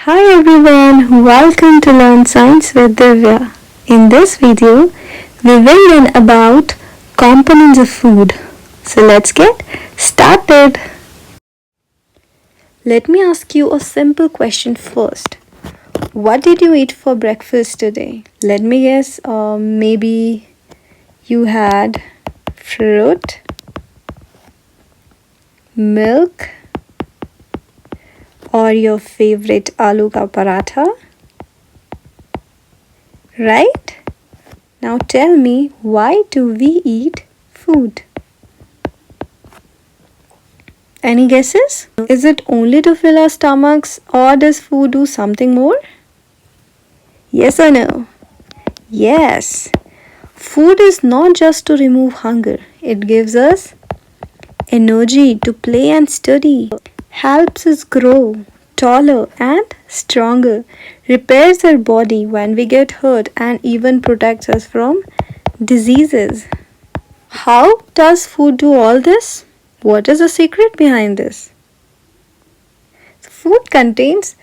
Hi everyone, welcome to Learn Science with Divya. In this video, we will learn about components of food. So let's get started. Let me ask you a simple question first. What did you eat for breakfast today? Let me guess, maybe you had fruit, milk, or your favorite aloo ka paratha, right? Now tell me, why do we eat food? Any guesses? Is it only to fill our stomachs, or does food do something more? Yes or no? Yes. Food is not just to remove hunger. It gives us energy to play and study, helps us grow taller and stronger, repairs our body when we get hurt, and even protects us from diseases. How does food do all this? What is the secret behind this? Food contains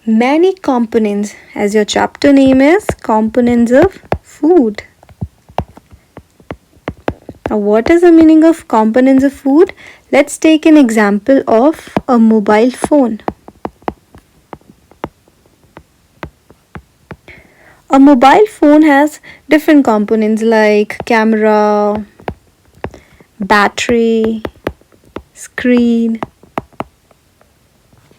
many components, as your chapter name is Components of Food. Now, what is the meaning of components of food? Let's take an example of a mobile phone. A mobile phone has different components like camera, battery, screen.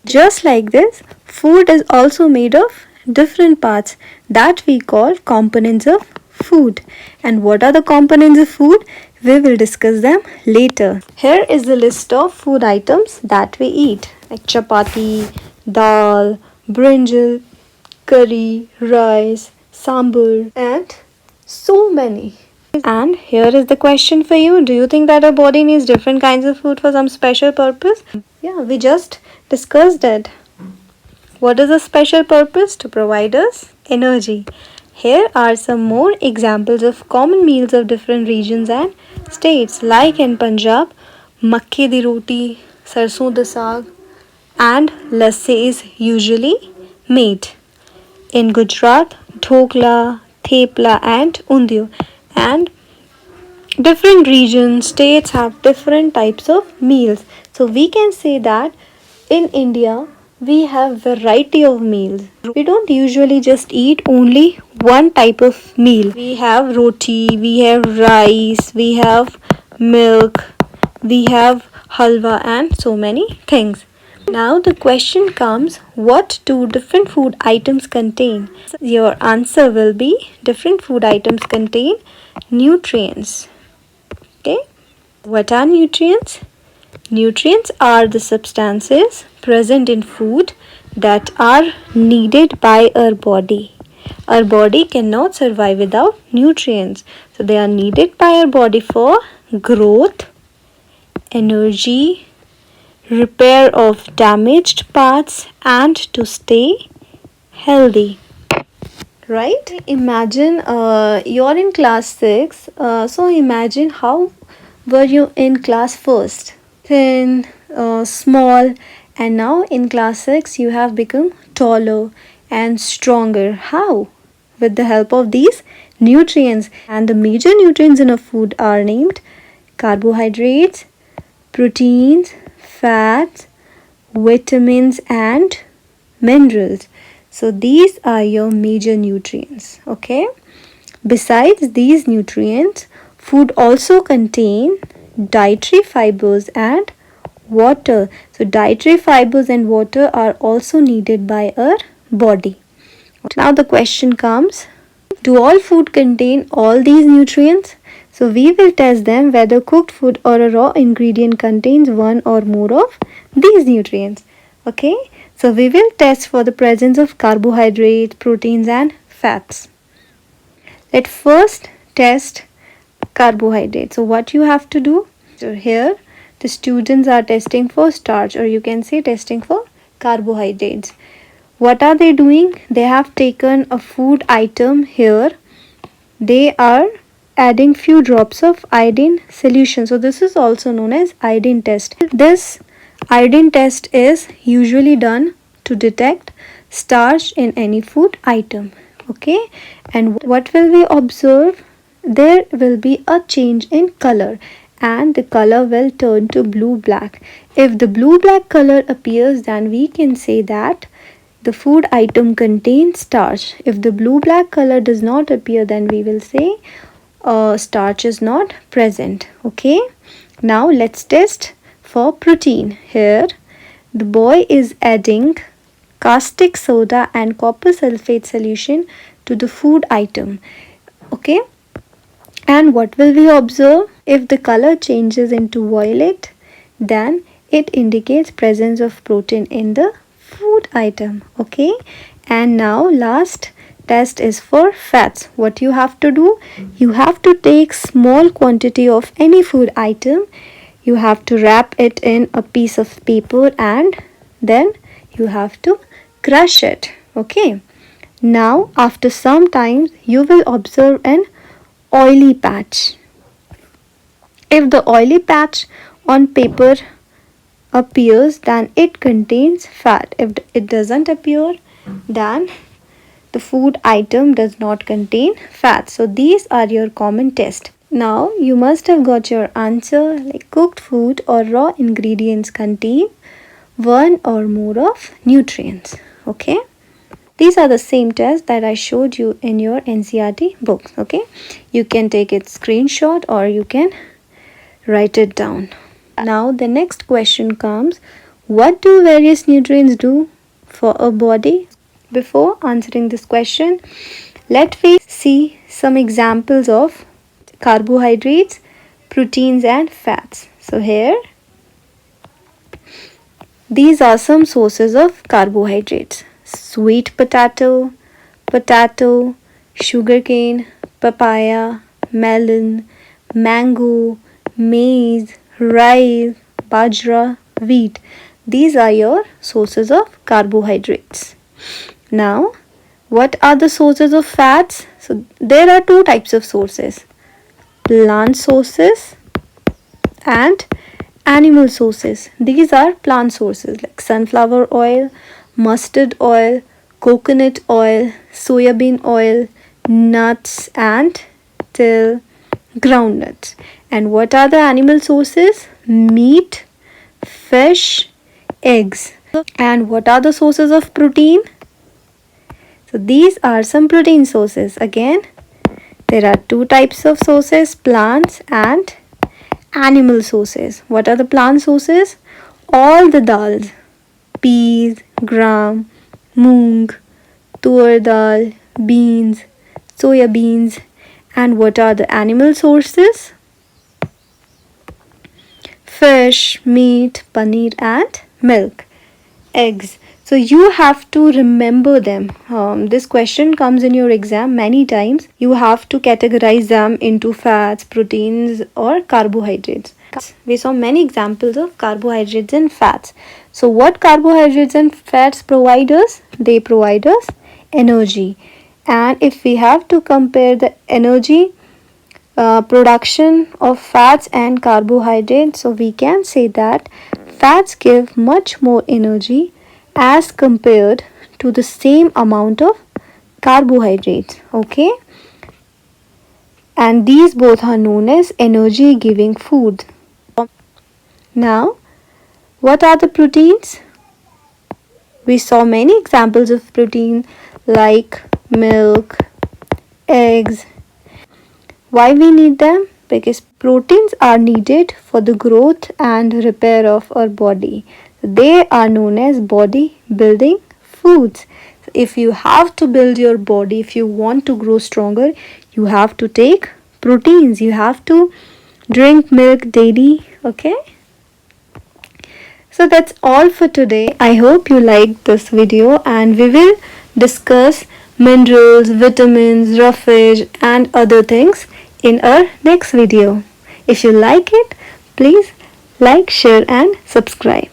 Just like this, food is also made of different parts that we call components of food. And what are the components of food? We will discuss them later. Here is the list of food items that we eat, like chapati, dal, brinjal, curry, rice, sambar, and so many. And here is the question for you. Do you think that our body needs different kinds of food for some special purpose? Yeah, we just discussed it. What is the special purpose? To provide us energy. Here are some more examples of common meals of different regions and states. Like in Punjab, makke di roti, sarson da saag, and lassi is usually made. In Gujarat, dhokla, thepla, and undiyo. And different regions, states have different types of meals. So we can say that in India, we have variety of meals. We don't usually just eat only one type of meal. We have roti, we have rice, we have milk, we have halwa, and so many things. Now the question comes, what do different food items contain? Your answer will be, different food items contain nutrients. Okay, what are nutrients? Nutrients are the substances present in food that are needed by our body. Our body cannot survive without nutrients. So they are needed by our body for growth, energy, repair of damaged parts, and to stay healthy. Right? Imagine you're in class 6. So imagine how were you in class first? Thin, small, and now in class 6 you have become taller and stronger. How? With the help of these nutrients. And the major nutrients in a food are named carbohydrates, proteins, fats, vitamins, and minerals. So these are your major nutrients. Okay. Besides these nutrients, food also contain dietary fibers and water. So dietary fibers and water are also needed by our body. Now the question comes, do all food contain all these nutrients? So we will test them whether cooked food or a raw ingredient contains one or more of these nutrients. Okay, so we will test for the presence of carbohydrates, proteins, and fats. Let's first test carbohydrates. So what you have to do, so here the students are testing for starch, or you can say testing for carbohydrates. What are they doing? They have taken a food item here. They are adding few drops of iodine solution. So this is also known as iodine test. This iodine test is usually done to detect starch in any food item. Okay, and what will we observe? There will be a change in color, and the color will turn to blue black. If the blue black color appears, then we can say that the food item contains starch. If the blue black color does not appear, then we will say starch is not present. Okay, now let's test for protein. Here the boy is adding caustic soda and copper sulfate solution to the food item. Okay, and what will we observe? If the color changes into violet, then it indicates presence of protein in the food item. Okay, and now last test is for fats. What you have to do? You have to take small quantity of any food item. You have to wrap it in a piece of paper and then you have to crush it. Okay, now after some time you will observe an oily patch. If the oily patch on paper appears, then it contains fat. If it doesn't appear, then the food item does not contain fat. So these are your common tests. Now you must have got your answer, like cooked food or raw ingredients contain one or more of nutrients. Okay, these are the same tests that I showed you in your NCERT books. Okay, you can take it screenshot or you can write it down. Now the next question comes, what do various nutrients do for a body? Before answering this question, let me see some examples of carbohydrates, proteins and fats. So here, these are some sources of carbohydrates. Sweet potato, sugarcane, papaya, melon, mango, maize, rice, bajra, wheat. These are your sources of carbohydrates. Now, what are the sources of fats? So there are two types of sources, plant sources and animal sources. These are plant sources like sunflower oil, mustard oil, coconut oil, soybean oil, nuts and till groundnuts. And what are the animal sources? Meat, fish, eggs. And what are the sources of protein? So these are some protein sources. Again, there are two types of sources, plants and animal sources. What are the plant sources? All the dals, peas, gram, moong, tur dal, beans, soya beans. And what are the animal sources? Fish, meat, paneer and milk, eggs. So you have to remember them. This question comes in your exam many times. You have to categorize them into fats, proteins or carbohydrates. We saw many examples of carbohydrates and fats. So what carbohydrates and fats provide us? They provide us energy. And if we have to compare the energy production of fats and carbohydrates, so we can say that fats give much more energy as compared to the same amount of carbohydrates. Okay, and these both are known as energy giving food. Now, what are the proteins? We saw many examples of protein like milk, eggs. Why we need them? Because proteins are needed for the growth and repair of our body. They are known as body building foods. If you have to build your body, if you want to grow stronger, you have to take proteins. You have to drink milk daily. Okay? So that's all for today. I hope you liked this video and we will discuss minerals, vitamins, roughage and other things in our next video. If you like it, please like, share and subscribe.